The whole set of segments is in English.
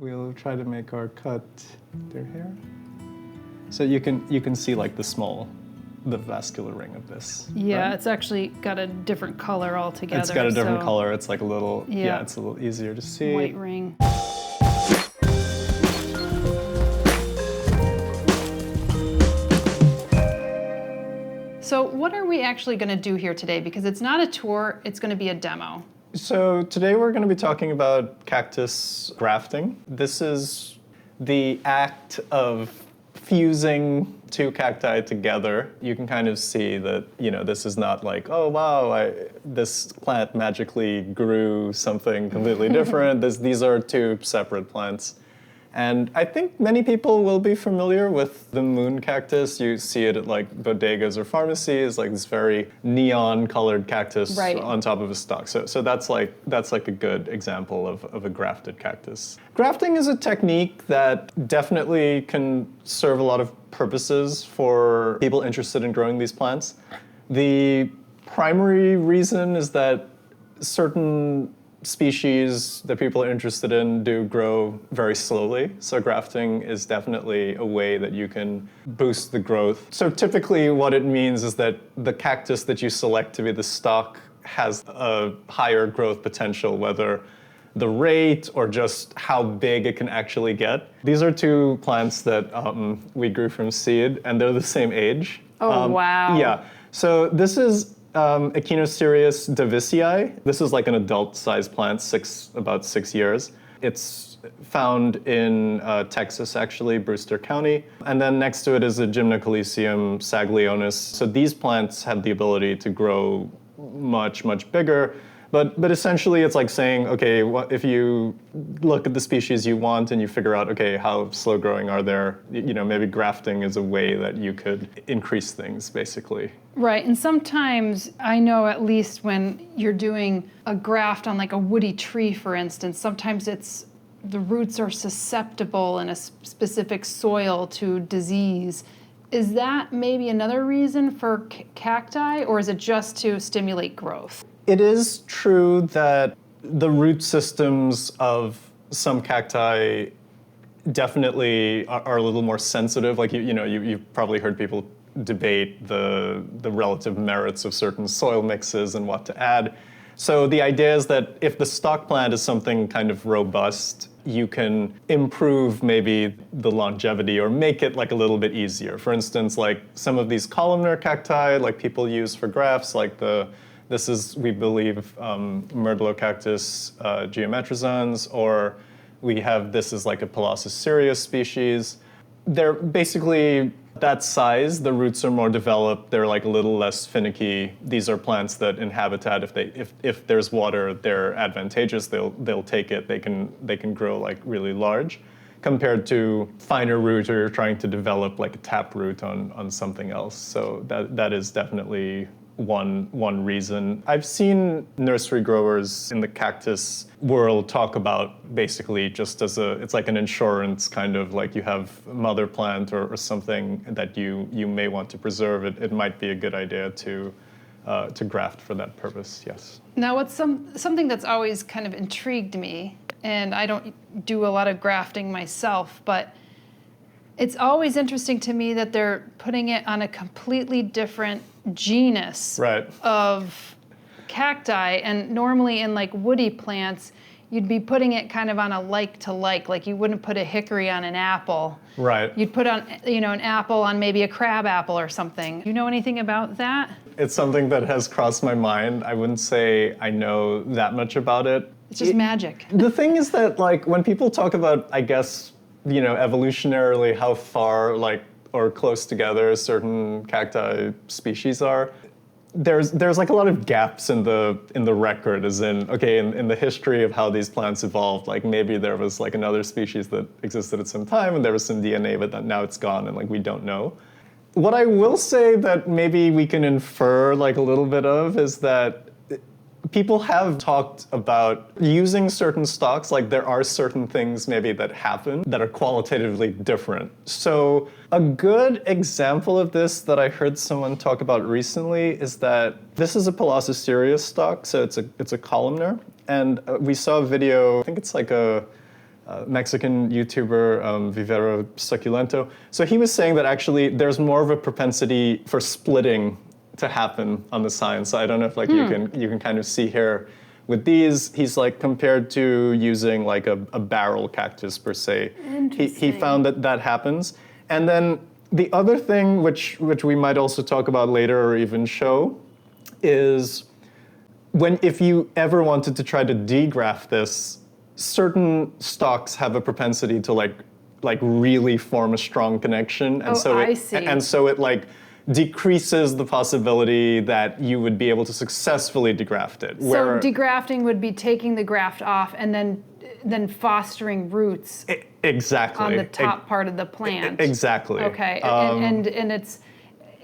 We'll try to make our cut there here. So you can see like the vascular ring of this. Yeah, right? It's actually got a different color altogether. It's got a different color. It's like a little, yeah, it's a little easier to see. White ring. So what are we actually going to do here today? Because it's not a tour, it's going to be a demo. So today we're going to be talking about cactus grafting. This is the act of fusing two cacti together. You can kind of see that, this is not like, oh wow, this plant magically grew something completely different. These are two separate plants. And I think many people will be familiar with the moon cactus. You see it at like bodegas or pharmacies, like this very neon colored cactus on top of a stalk. So that's like a good example of a grafted cactus. Grafting is a technique that definitely can serve a lot of purposes for people interested in growing these plants. The primary reason is that certain species that people are interested in do grow very slowly. So grafting is definitely a way that you can boost the growth. So typically what it means is that the cactus that you select to be the stock has a higher growth potential, whether the rate or just how big it can actually get. These are two plants that we grew from seed, and they're the same age. Oh, wow. Yeah. So this is Echinocerius davicii. This is like an adult-sized plant, about 6 years. It's found in Texas, actually, Brewster County. And then next to it is a Gymnocalycium saglionis. So these plants have the ability to grow much, much bigger. But essentially, it's like saying, okay, if you look at the species you want and you figure out, okay, how slow growing are there? Maybe grafting is a way that you could increase things, basically. Right, and sometimes I know, at least when you're doing a graft on like a woody tree, for instance, sometimes the roots are susceptible in a specific soil to disease. Is that maybe another reason for cacti, or is it just to stimulate growth? It is true that the root systems of some cacti definitely are a little more sensitive. Like you've probably heard people debate the relative merits of certain soil mixes and what to add. So the idea is that if the stock plant is something kind of robust, you can improve maybe the longevity or make it like a little bit easier. For instance, like some of these columnar cacti, like people use for grafts, like this is, we believe, Myrtlocactus geometrizans, or this is like a Pallassus cereus species. They're basically that size, the roots are more developed, they're like a little less finicky. These are plants that in habitat, if there's water, they're advantageous, they'll take it, they can grow like really large, compared to finer root, or you're trying to develop like a tap root on something else. So that is definitely one reason. I've seen nursery growers in the cactus world talk about basically just it's like an insurance, kind of like you have mother plant or something that you may want to preserve. It might be a good idea to graft for that purpose, yes. Now what's something that's always kind of intrigued me, and I don't do a lot of grafting myself, but it's always interesting to me that they're putting it on a completely different genus of cacti, and normally in like woody plants, you'd be putting it kind of on a like you wouldn't put a hickory on an apple. Right. You'd put on, an apple on maybe a crab apple or something. Do you know anything about that? It's something that has crossed my mind. I wouldn't say I know that much about it. It's just magic. The thing is that like when people talk about, I guess, evolutionarily how far or close together certain cacti species are, there's like a lot of gaps in the record, as in, okay, in the history of how these plants evolved, like maybe there was like another species that existed at some time and there was some DNA, but that now it's gone and like we don't know. What I will say that maybe we can infer like a little bit of is that people have talked about using certain stocks, like there are certain things maybe that happen that are qualitatively different. So a good example of this that I heard someone talk about recently is that this is a Pallassus cereus stock, so it's a columnar, and we saw a video, I think it's like a Mexican YouTuber, Vivero Suculento. So he was saying that actually there's more of a propensity for splitting to happen on the scion. So I don't know if like you can kind of see here with these, he's like compared to using like a barrel cactus per se. He found that happens. And then the other thing which we might also talk about later or even show is if you ever wanted to try to degraft this, certain stocks have a propensity to like really form a strong connection, and so it like decreases the possibility that you would be able to successfully degraft it. So degrafting would be taking the graft off and then fostering roots. Exactly. On the top part of the plant. Exactly. Okay,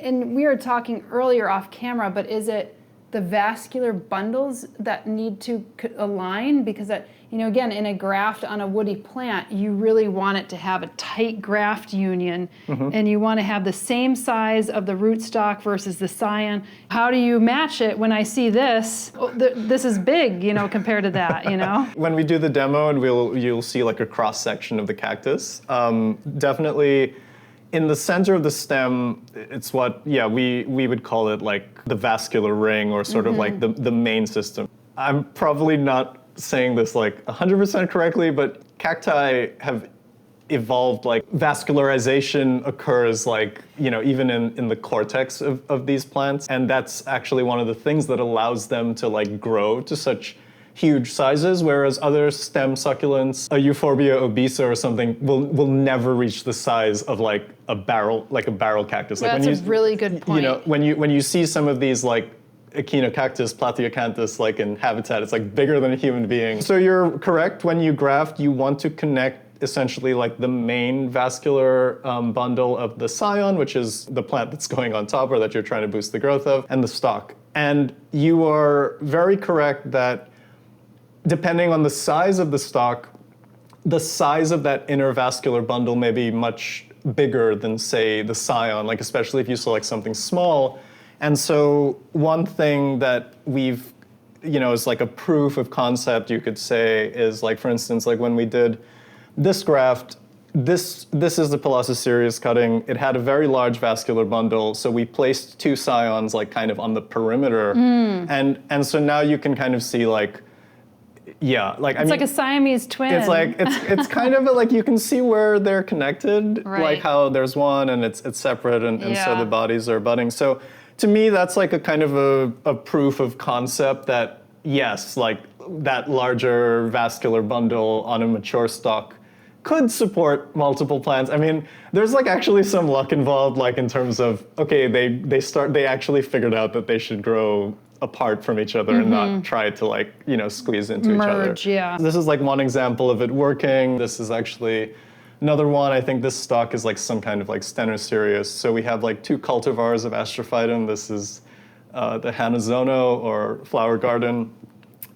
and we were talking earlier off camera, but is it the vascular bundles that need to align? Because that, again, in a graft on a woody plant, you really want it to have a tight graft union, and you want to have the same size of the rootstock versus the scion. How do you match it when I see this? Oh, this is big, compared to that, When we do the demo, and you'll see like a cross section of the cactus. Definitely. In the center of the stem, it's we would call it like the vascular ring, or sort of like the main system. I'm probably not saying this like 100% correctly, but cacti have evolved, like vascularization occurs like, even in the cortex of these plants. And that's actually one of the things that allows them to like grow to such huge sizes, whereas other stem succulents, a Euphorbia obesa or something, will never reach the size of like a barrel cactus. Like that's a really good point. When you see some of these like Echinocactus, Platyoacanthus, like in habitat, it's like bigger than a human being. So you're correct. When you graft, you want to connect essentially like the main vascular bundle of the scion, which is the plant that's going on top or that you're trying to boost the growth of, and the stalk. And you are very correct that depending on the size of the stalk, the size of that inner vascular bundle may be much bigger than, say, the scion, like especially if you select something small. And so one thing that we've, is like a proof of concept, you could say, is like, for instance, like when we did this graft, this is the Pallassus cereus cutting. It had a very large vascular bundle, so we placed two scions like kind of on the perimeter. And so now you can kind of see like, it's like a Siamese twin. It's like it's kind of like you can see where they're connected, right. Like how there's one and it's separate, and so the bodies are budding. So to me, that's like a kind of a proof of concept that yes, like that larger vascular bundle on a mature stalk could support multiple plants. I mean, there's like actually some luck involved, like in terms of they actually figured out that they should grow apart from each other and not try to like, squeeze into each other. Yeah. This is like one example of it working. This is actually another one. I think this stock is like some kind of like Stenocereus. So we have like two cultivars of Astrophytum. This is the Hanazono or flower garden.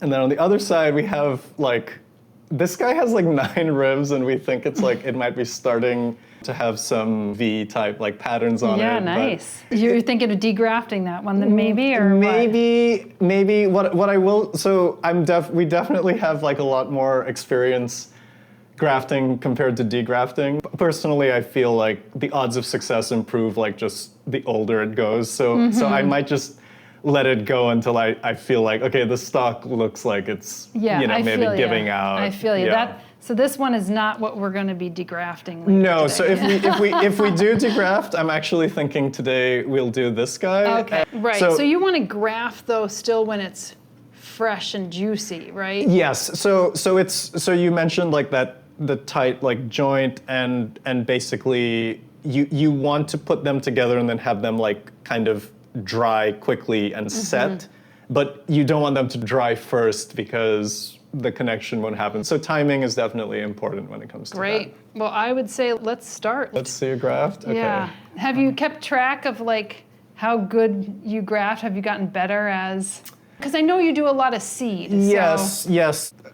And then on the other side, we have like, this guy has like 9 ribs, and we think it's like, it might be starting to have some V-type like patterns on it. Yeah, nice. You're thinking of degrafting that one then maybe, or maybe what I will, so we definitely have like a lot more experience grafting compared to degrafting. Personally, I feel like the odds of success improve like just the older it goes. So I might just let it go until I feel like, okay, the stock looks like it's maybe giving out. I feel you. So this one is not what we're going to be degrafting. No, today. so if we do degraft, I'm actually thinking today we'll do this guy. Okay, right. So you want to graft though still when it's fresh and juicy, right? Yes. So you mentioned like the tight like joint, and basically you want to put them together and then have them like kind of dry quickly and set, but you don't want them to dry first because the connection won't happen. So timing is definitely important when it comes to that. Great. Well, I would say let's start. Let's see a graft. Okay. Yeah. Have you kept track of like how good you graft? Have you gotten better as? Because I know you do a lot of seed. Yes.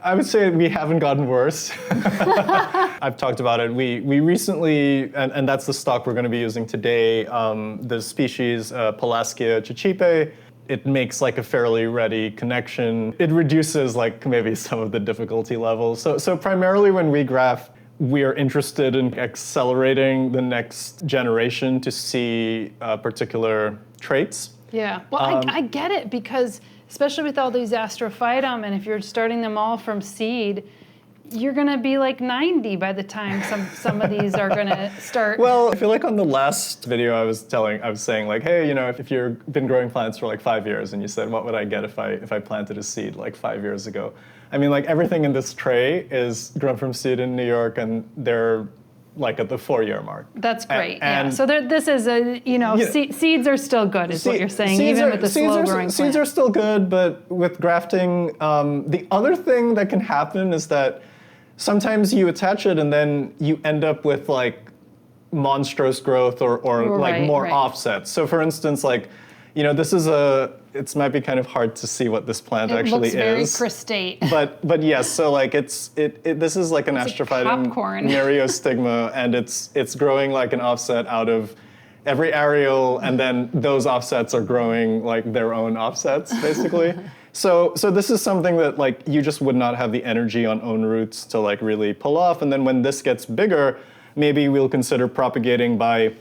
I would say we haven't gotten worse. I've talked about it. We recently, and that's the stock we're going to be using today, the species Pelasgia chichipe. it makes like a fairly ready connection. It reduces like maybe some of the difficulty levels. So primarily when we graft, we are interested in accelerating the next generation to see particular traits. Yeah, well, I get it, because especially with all these astrophytum, and if you're starting them all from seed, you're going to be like 90 by the time some of these are going to start. Well, I feel like on the last video I was saying like, hey, you know, if you've been growing plants for like 5 years, and you said, what would I get if I planted a seed like 5 years ago? I mean, like everything in this tray is grown from seed in New York, and they're like at the 4-year mark. That's great. And so this is a, you know, seeds are still good, is what you're saying, even with the slow growing plant. Seeds are still good, but with grafting, the other thing that can happen is that sometimes you attach it and then you end up with like monstrous growth or like more offsets. So for instance, like, you know, this is it might be kind of hard to see what this plant actually is. It looks very crustate. But yes, so like this is like an astrophytum myriostigma, and it's growing like an offset out of every aerial, and then those offsets are growing like their own offsets, basically. So this is something that like you just would not have the energy on own roots to like really pull off. And then when this gets bigger, maybe we'll consider propagating by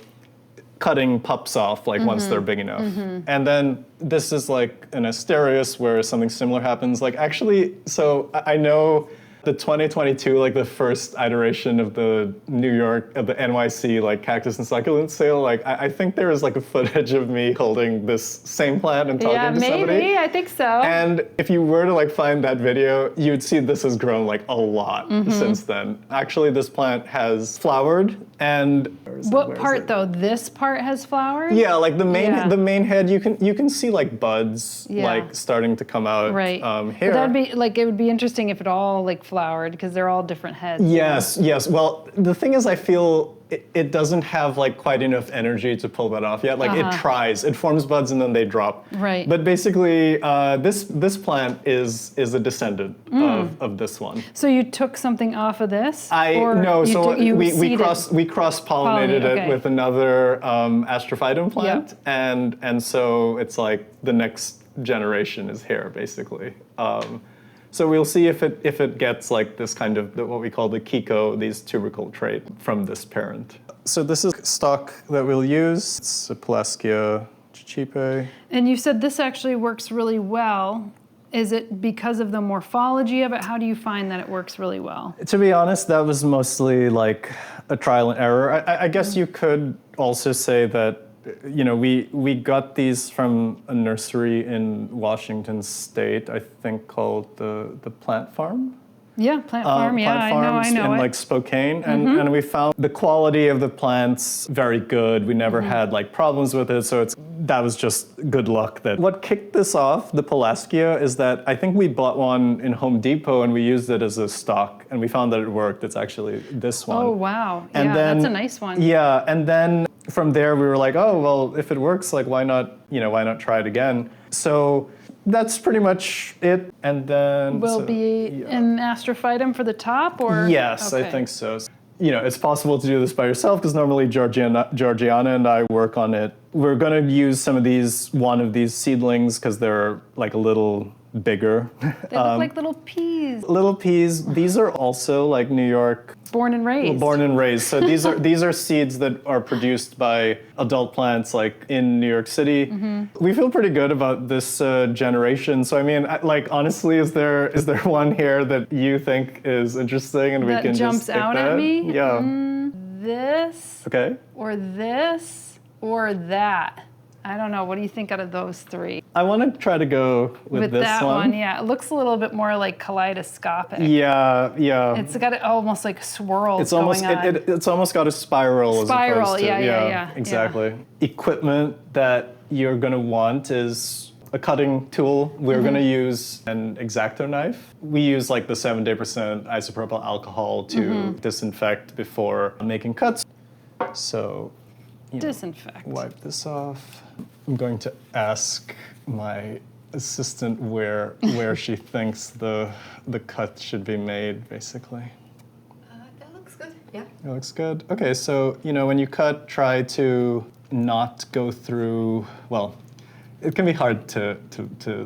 cutting pups off like once they're big enough. And then this is like an asterios where something similar happens. Like actually, so I know the 2022, like the first iteration of the NYC like cactus and succulent sale, like I think there is like a footage of me holding this same plant and talking to somebody. Yeah, maybe, I think so. And if you were to like find that video, you'd see this has grown like a lot since then. Actually, this plant has flowered, and what part though? This part has flowered? Yeah, like the main head, you can see like buds like starting to come out here. But that'd be like, it would be interesting if it all like flowered, because they're all different heads. Yes, yes. Well, the thing is, I feel it doesn't have like quite enough energy to pull that off yet. Like it tries, it forms buds and then they drop. Right. But basically, this plant is a descendant of this one. So you took something off of this? We cross-pollinated it with another astrophytum plant, and so it's like the next generation is here, basically. So we'll see if it gets like this kind of what we call the Kiko, these tubercle trait from this parent. So this is stock that we'll use. It's a Pelasgia chichipe. And you said this actually works really well. Is it because of the morphology of it? How do you find that it works really well? To be honest, that was mostly like a trial and error. I guess you could also say that, you know, we got these from a nursery in Washington State, I think called the Plant Farm. Yeah, Plant Farm. Plant farms I know in like Spokane, and we found the quality of the plants very good. We never had like problems with it, so that was just good luck. What kicked this off, the Pelasgia, is that I think we bought one in Home Depot and we used it as a stock, and we found that it worked. It's actually this one. Oh wow! And then, that's a nice one. Yeah, and then from there we were like, oh well, if it works, like why not try it again? So that's pretty much it. And then will be an astrophytum for the top, or yes, I think so. You know, it's possible to do this by yourself because normally Georgiana and I work on it. We're going to use one of these seedlings because they're like a little bigger. They look like little peas. Little peas. These are also like New York. Born and raised. Born and raised. So these are seeds that are produced by adult plants like in New York City. We feel pretty good about this generation. So I mean, like honestly, is there one here that you think is interesting and we can just pick that? Jumps out at me? Yeah. This. Okay. Or this. Or that. I don't know. What do you think out of those three? I want to try to go with this that one. Yeah, it looks a little bit more like kaleidoscopic. Yeah. It's got almost like swirls it's almost, going on. It's almost got a spiral. Spiral, as opposed to, yeah. Exactly. Yeah. Equipment that you're going to want is a cutting tool. We're going to use an X-Acto knife. We use like the 70% isopropyl alcohol to disinfect before making cuts. So, disinfect. Wipe this off. I'm going to ask my assistant where she thinks the cut should be made, basically. That looks good, yeah. It looks good. Okay, so when you cut, try to not go through, well, it can be hard to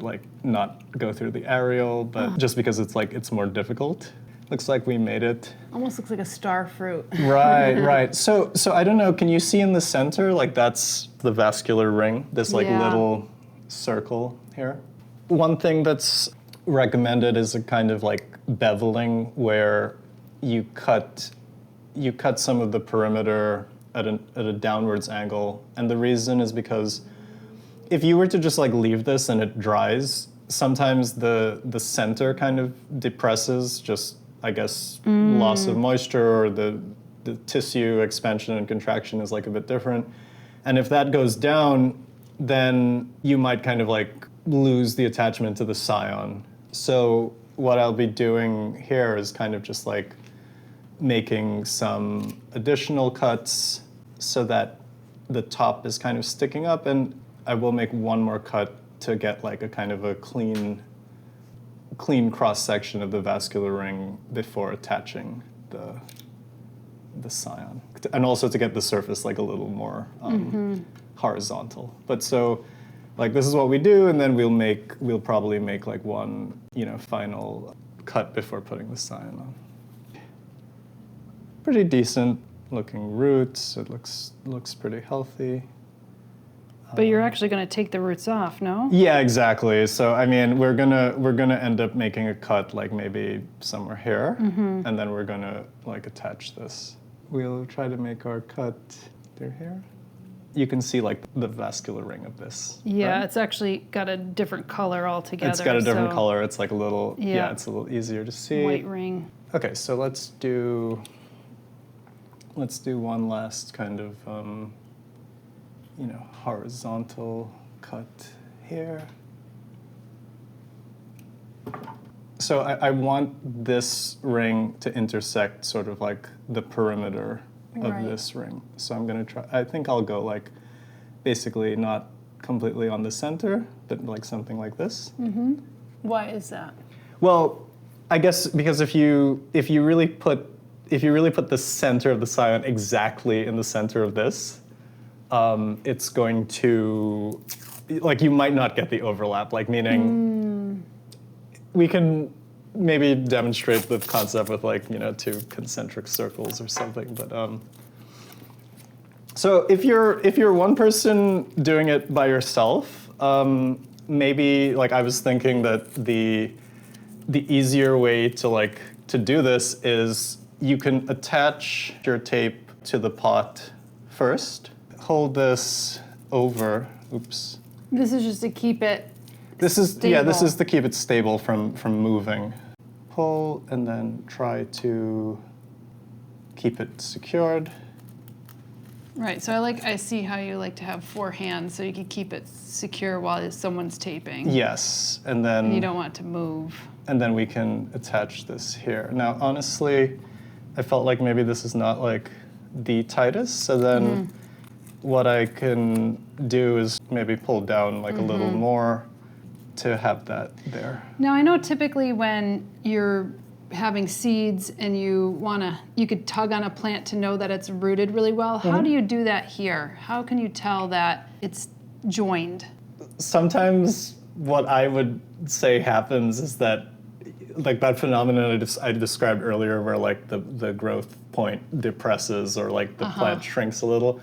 like not go through the aerial, but just because it's more difficult. Looks like we made it. Almost looks like a star fruit. Right, right. So I don't know, can you see in the center, like that's the vascular ring, this like little circle here? One thing that's recommended is a kind of like beveling where you cut some of the perimeter at a downwards angle. And the reason is because if you were to just like leave this and it dries, sometimes the center kind of depresses, just I guess loss of moisture, or the tissue expansion and contraction is like a bit different. And if that goes down, then you might kind of like lose the attachment to the scion. So what I'll be doing here is kind of just like making some additional cuts so that the top is kind of sticking up, and I will make one more cut to get like a kind of a clean cross section of the vascular ring before attaching the scion, and also to get the surface like a little more horizontal. But so, like this is what we do, and then we'll probably make like one final cut before putting the scion on. Pretty decent looking roots. It looks pretty healthy. But you're actually going to take the roots off, no? Yeah, exactly. So I mean, we're gonna end up making a cut like maybe somewhere here, and then we're gonna like attach this. We'll try to make our cut through here. You can see like the vascular ring of this. Yeah, right? it's actually got a different color altogether. It's got a different so color. It's like a little it's a little easier to see. white ring. Okay, so let's do one last kind of horizontal cut here. So I want this ring to intersect sort of like the perimeter of this ring. So I'm gonna try, I think I'll go like basically not completely on the center, but like something like this. Why is that? Well, I guess because if you really put the center of the scion exactly in the center of this, it's going to, like, you might not get the overlap, like, meaning we can maybe demonstrate the concept with, like, two concentric circles or something, but so if you're one person doing it by yourself, maybe, like, I was thinking that the easier way to do this is you can attach your tape to the pot first. Hold this over. Oops. This is just to keep it This is stable. to keep it stable from moving. Pull and then try to keep it secured. Right, so I see how you like to have 4 hands so you can keep it secure while someone's taping. Yes, and then And you don't want it to move. and then we can attach this here. Now, honestly, I felt like maybe this is not like the tightest, so then what I can do is maybe pull down like a little more to have that there. Now, I know typically when you're having seeds and you could tug on a plant to know that it's rooted really well. How do you do that here? How can you tell that it's joined? Sometimes what I would say happens is that, like that phenomenon I described earlier where like the growth point depresses or like the plant shrinks a little.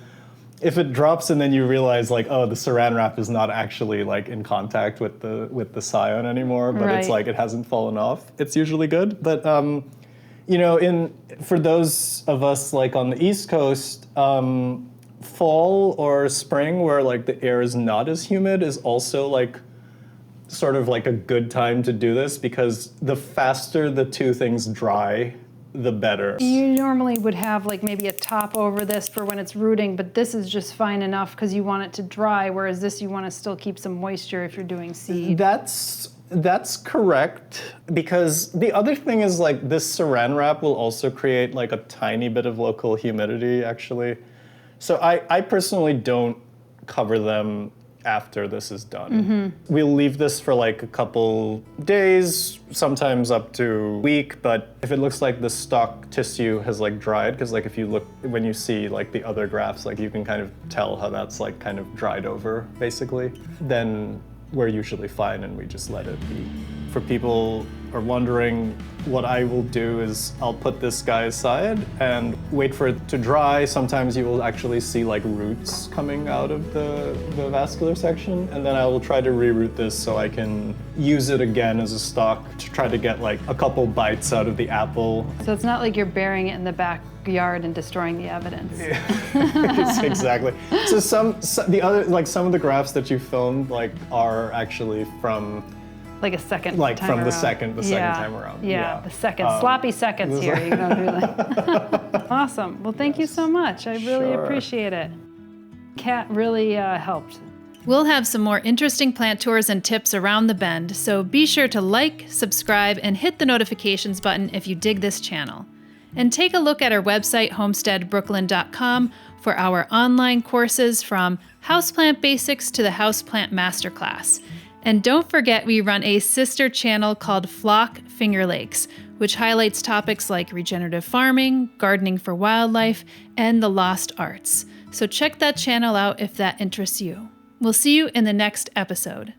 If it drops and then you realize like, oh, the saran wrap is not actually like in contact with the scion anymore, but it's like it hasn't fallen off, it's usually good. But for those of us like on the East Coast, fall or spring where like the air is not as humid is also like sort of like a good time to do this, because the faster the two things dry, the better. You normally would have like maybe a top over this for when it's rooting, but this is just fine enough because you want it to dry, whereas this you want to still keep some moisture if you're doing seed. That's correct, because the other thing is like this saran wrap will also create like a tiny bit of local humidity actually. So I personally don't cover them after this is done. We'll leave this for like a couple days, sometimes up to a week, but if it looks like the stock tissue has like dried, because like if you look, when you see like the other grafts, like you can kind of tell how that's like kind of dried over, basically, then we're usually fine and we just let it be. For people who are wondering, what I will do is I'll put this guy aside and wait for it to dry. Sometimes you will actually see like roots coming out of the vascular section, and then I will try to reroot this so I can use it again as a stock to try to get like a couple bites out of the apple. So it's not like you're burying it in the backyard and destroying the evidence. Exactly. So some of the grafts that you filmed like are actually from Like a second like time from around. the second time around. Yeah, the second sloppy seconds here. You know, really. Awesome. Well, thank you so much. I really Sure. appreciate it. Kat really helped. We'll have some more interesting plant tours and tips around the bend, so be sure to like, subscribe, and hit the notifications button if you dig this channel. And take a look at our website, homesteadbrooklyn.com, for our online courses from Houseplant Basics to the Houseplant Masterclass. And don't forget, we run a sister channel called Flock Finger Lakes, which highlights topics like regenerative farming, gardening for wildlife, and the lost arts. So check that channel out if that interests you. We'll see you in the next episode.